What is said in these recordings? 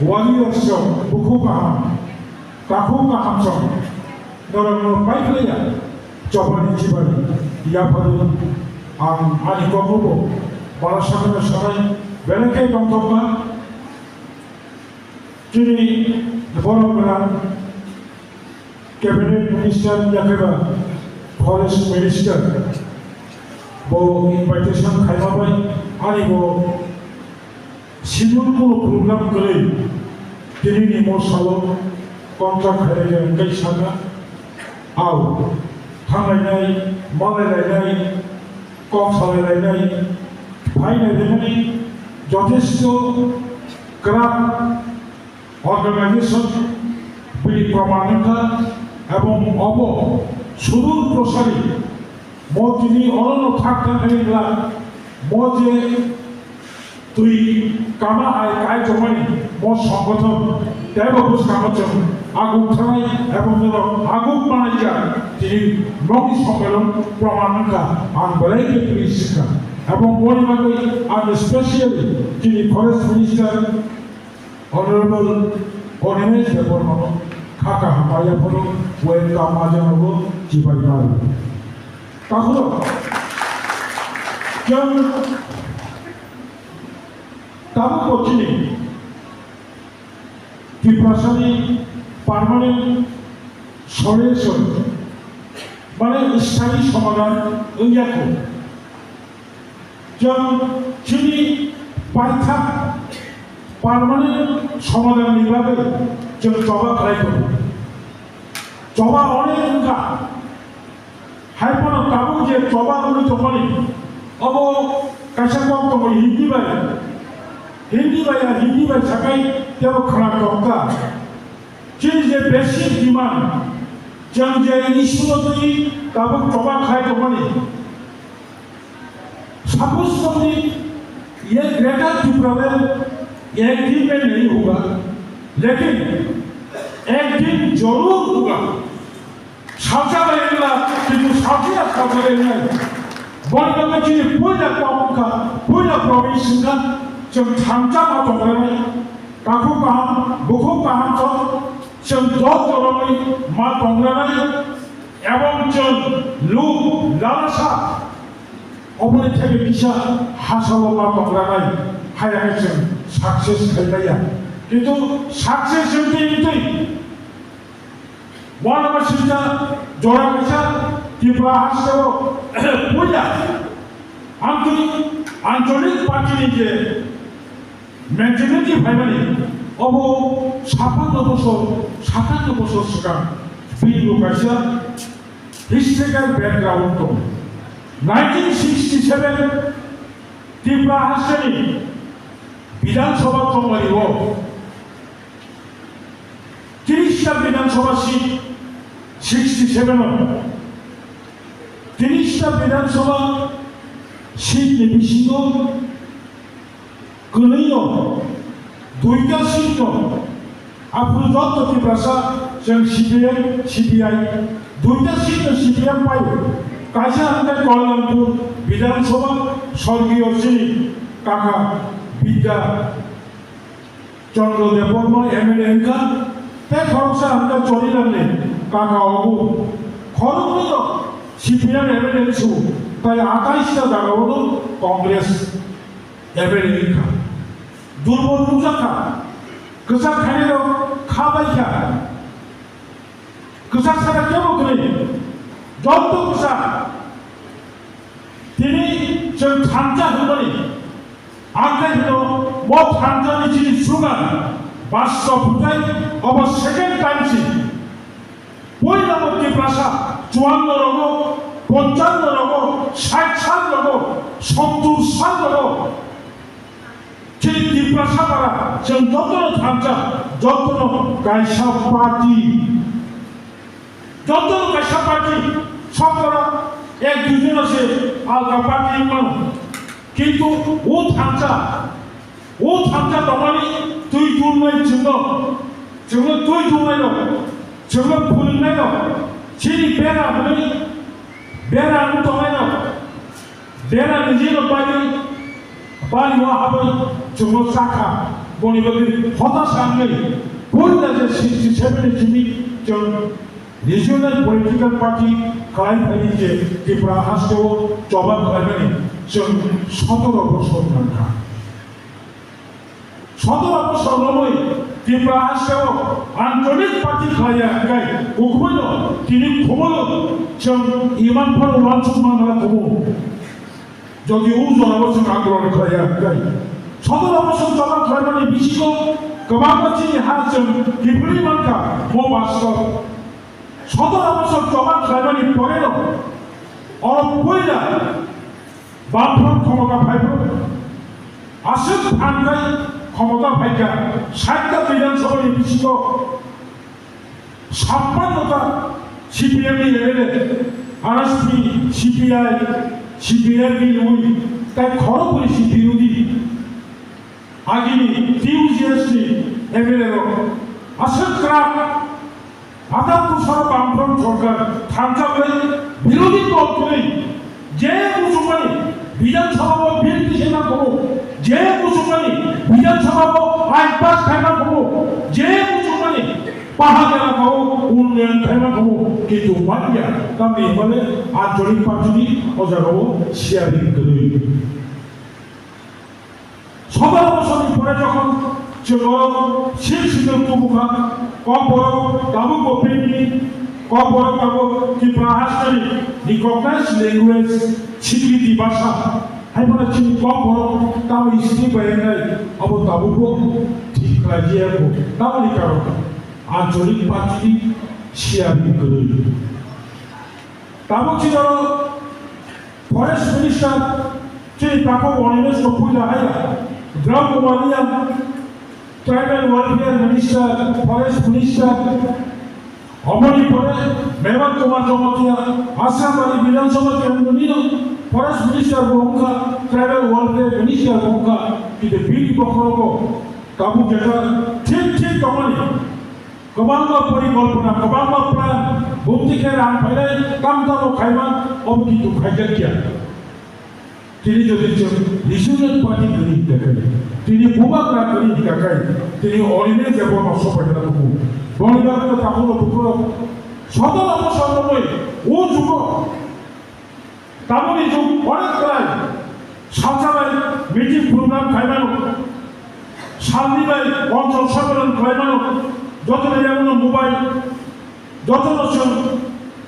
warriors buku paham, kaku paham song, orang baik lagi, coba dicibari, dia pada ani kamu balasan sesuai, belakang bangkoknya, jadi orang cabinet minister jaga forest minister, bo invitation kaya apa, ani bo Sidul ko program kali, kini ni mau salo kontrak hari yang kaya sana, aw, hangai nai, malai nai, kok salai nai, bhai nai, jotesto kerap organisation beli pramanика এবং of সুদূর প্রসারী মো তিনি অনন্য থাকতে পারিলা মো যে তুই কামা আয় কায় জমানি মো সংগঠন দেবভূষ কামচন আগুক থানাই এবং আগুক বানাইয়া তিনি নদী সম্মেলন প্রমাণিকা আন বেলাইকে পুলিশিকা এবং পরিমাণে আর স্পেশালি তিনি forest minister honourable Animesh Debbarma খাকা হামায়া ফলো ওয়েলকাম আজানগো চিপাই মারু তাহলে কেন তাবো কোচিনি কি প্রশাসনী পার্মানেন্ট সলিউশন মানে স্থায়ী সমাধান ইয়াকো যেমন চিনি পাইথা পার্মানেন্ট সমাধান নিভাবে যে জবা ট্রাই করব জবা অনেক সংখ্যা হাইপন তাবু যে জবা গুলো তখনই অব কাইসা কম তো হিন্দি বাই সাকাই তেও খারাপ টঙ্কা যে বেশি ডিমান্ড যেন যে ইস্যুটি তাবু জবা খায় তখনই सपोज समझी ये ग्रेटर ट्रिब्यूनल एक दिन में नहीं होगा लेकिन एक दिन जरूर होगा साचा रहेगा किंतु साचिया साचा रहेगा बंद में चीज़ पूरा काम का पूरा प्रोविंस का जब थांचा का तो करे काकू कहाँ बुकू कहाँ तो जब दो करोड़ माँ तंगराना एवं जब लोग लालसा অবনে থেকে বিশা হাসালো বা তংরানাই হায়াইছেন সাকসেস খাইলাইয়া কিন্তু সাকসেস হইতে হইতেই বনবাসীরা জোড়া গেছা ত্রিপুরা হাসতেও পূজা আঞ্চলিক পার্টি যে মেজরিটি ভাইমানি অব 57 বছর সিগাং বিলু গাইছা হিস্ট্রিক্যাল ব্যাকগ্রাউন্ড দं 1967 त्रिपुरा हासनि विधानसभा चंगारिव 30टा विधानसभा सीट 67 30टा विधानसभा सीट निबिसिङ गोलैयो 2टा सीट आफुजत त्रिपुरासा जों CPI 2टा सीट CPM पायो কাইসা আমাদের কল্যাণপুর বিধানসভা স্বর্গীয় শ্রী কাকা বিদ্যা চন্দ্র দেববর্ম এমএলএ এনকা তে খরচা আমাদের চলি লাগলে কাকা অবু খরচ সিপিএম এমএলএ ছু তাই 28টা জায়গা হলো কংগ্রেস এমএলএ এনকা দুর্বল বুঝাকা গোসা খাইলেও খাবাইকা গোসা ছাড়া কেমন করে যত গোসা তিনি जों थांजा होनानै आग्लाय होनो मो थांजानि जिनि सुगान बासो फुटाय अब सेकेंड टाइम सि बयनाबो त्रिपुरासा 54 रगो 55 रगो 60 साल रगो 70 साल रगो जिनि त्रिपुरासा बारा जों जतनो थांजा जतनो गायसा पार्टी सबरा एक दुजन আছে আলগা পার্টি মানুষ কিন্তু ও থামচা তমানি তুই দুলনাই जोङो তুই দুলনাই जोङो ফুলনাই সিনি বেরা হই বেরা তমাই বেরা নিজে বাড়ি बालिवा हाबै जोङो जाखा बनिबादि हताशाङै बयदाजे 67 जिनि जों रिजनल पलिटिकल पार्टी खालामफायो जे त्रिपुरा हास्टेआव जबाब खालामनानै जों 17 বছর नांखा 17 বছর নয় त्रिपुरा हास्टेआव आंचलिक पार्टी खालामनाय हुकुमनो তিনি খবরও जों इमानफोर लान्समान खालामो যদি উজরাবসন আগ্রহ খালামনাय 17 বছর জবাব খালামनानै बिसिखौ गोबां मानसिनि हाजों गिबुलि मानखा मबासो 17 বছর জবাব খালামनानै পরেও অরপয়লা বামফ্রন্ট ক্ষমতা পাইব আসল আনগাই ক্ষমতা পাইকা 60টা বিধানসভাनि बिसिखौ 56টা সিপিএম এমএলএ আরএসপি সিপিআই সিপিএমবি ওই তাই খড়গপুরি বিরোধী আগিনি টিউজিএসটি এমএলএ আসল ক্রাম আদাপুর বামফ্রন্ট সরকার থানচাবে বিরোধী দল করে যে মুসলমানি বিধানসভা বিল ঘোষণা করো যে মুসলমানি বিধানসভা আইন পাস খাইনা করো যে মুসলমানি পাহাড় এলাকাও উন্নয়ন খাইনা করো কিন্তু মানিয়া কামে বলে আঞ্চলিক পার্টি অজাগাও শেয়ারিং করে 17 বছর পরে যখন চলো শীর্ষিত প্রমুখা কম বড় দাবু গোপেনি কম বড় দাবু ত্রিপুরা হাসপাতাল রিকগনাইজ ল্যাঙ্গুয়েজ স্বীকৃতি ভাষা হাইমানা চিনি কম বড় দাবু স্ত্রী বাইনাই অব দাবুকো ঠিক লাগিয়াবো দাবুনি কারণ আঞ্চলিক পার্টি শেয়ারিং করে দাবু ছিল ফরেস্ট মিনিস্টার চিনি তাকে অনিমেষ কপুইলা হাইয়া গ্রাম কুমারিয়া tribal welfare minister forest minister অমনি পরে মেহমান কুমার জমাতিয়া আসামবাড়ি বিধানসভা কেন্দ্র নিল ফরেস্ট মিনিস্টার বহুকা ট্রাইবাল ওয়েলফেয়ার মিনিস্টার বহুকা কিন্তু বিল বখরব কাবু যেটা ঠিক ঠিক কমানি কমান্ডা পরিকল্পনা কমান্ডা প্ল্যান ভৌতিকের আন ফাইলাই কামতাবো খাইমান অবকিন্তু খাইজাকিয়া তিনি যদি রিজনাল পার্টি করি দেখাই তিনি বুবাকরা করি দেখাই তিনি অরিনে যাব নষ্ট করে রাখবো বনিবাকে তাহলে দুপুর 17 বছর নয় ও যুগ তামনি যুগ অনেক প্রায় সাঁচাবাই মিটিং প্রোগ্রাম খাইমানো শান্তিবাই অঞ্চল সম্মেলন খাইমানো যত যেমন মোবাইল যত বছর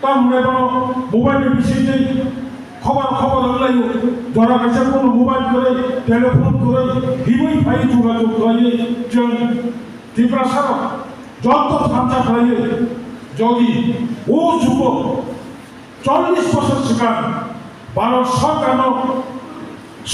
তামনে মোবাইলের বিষয়তে খবর লাগলাইও যারা কাছে কোনো মোবাইল করে টেলিফোন করে ভিভই ফাই যোগাযোগ করে जों ত্রিপুরা সারা যত থামচা খাইয়ে যদি ও যুব 40 বছর সিগান ভারত সরকার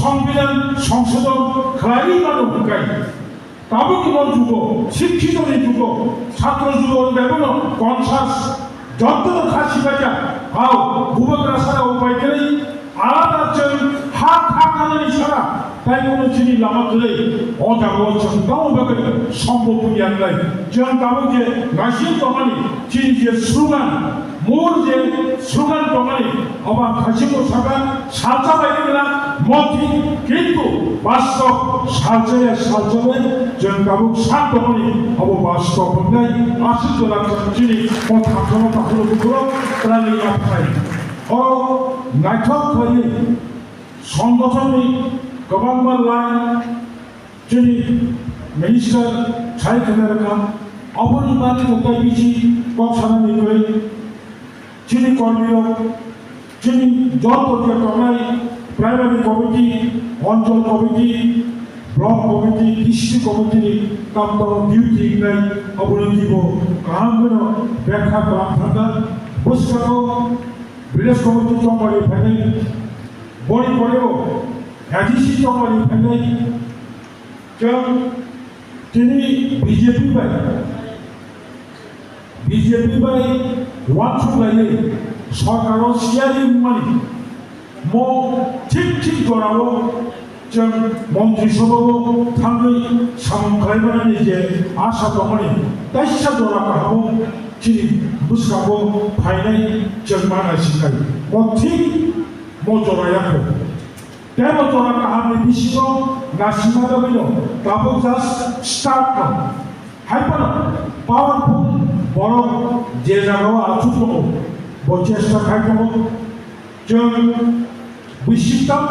সংবিধান সংশোধন খাই মানুষ হুকাই তাবো কি যুব শিক্ষিত যুব ছাত্র যুব বেগুন কনসাস যত খাসি বাজা হাও বুবকরা সারা উপায় গেলেই আলাদা হাত হাঁকানোর ইশারা তাই কোনো চিনি লামা তুলে অজাগো গাঁও বাগে সম্ভব আনলাই যেমন তাবো যে নাসিম তমানি চিনি যে স্লোগান মোর যে স্লোগান তমানি আবার খাসিমো সাগা সালচা বাইরে গেলাম মতি কিন্তু বাস্তব সালচাবে যেন তাবো সাত তমানি অব বাস্তব নাই আশিত লাগছে চিনি কথা ক্ষমতা হলো দুপুর প্রাণী আপনাই ও নাইঠক খাইয়ে সংগঠননি गोबां लाइन जोंनि मिनिस्टार साइ केनेरका अबनि बात कोताय बिसि कक्सानानिफ्राय जोंनि कर्मियो जोंनि जत थानाय प्राइमारि कमिटि अञ्चल कमिटि ब्लक कमिटि डिस्ट्रिक्ट कमिटिनि कामदार डिउटि नाय अबनि दिबो काहामनो व्याख्या खालामथांगा बुस्थुखौ भिलेज कमिटि चम्बारि फायनाय बनि परेও एडिसि चम्बारि फायनाय जों दिनै बिजेपि बाय वानसुलायै सरकाराव सियारि मानि म ठीक जराव जों मन्त्रि सभायाव थाङै सामोन खालामनानै जे आसा दंमोन दाइसा जरा गाहाव दिनै बुस्थुखौ फायनाय जों मानासिखाय म ठीक म जरायाखै 때로더라 하나님 미시고 나 심하다면요 가보 just start 할뻔은 powerful বড় যে জায়গাও ছোট বলছে চেষ্টা খাইতো 좀 বিশ্বাস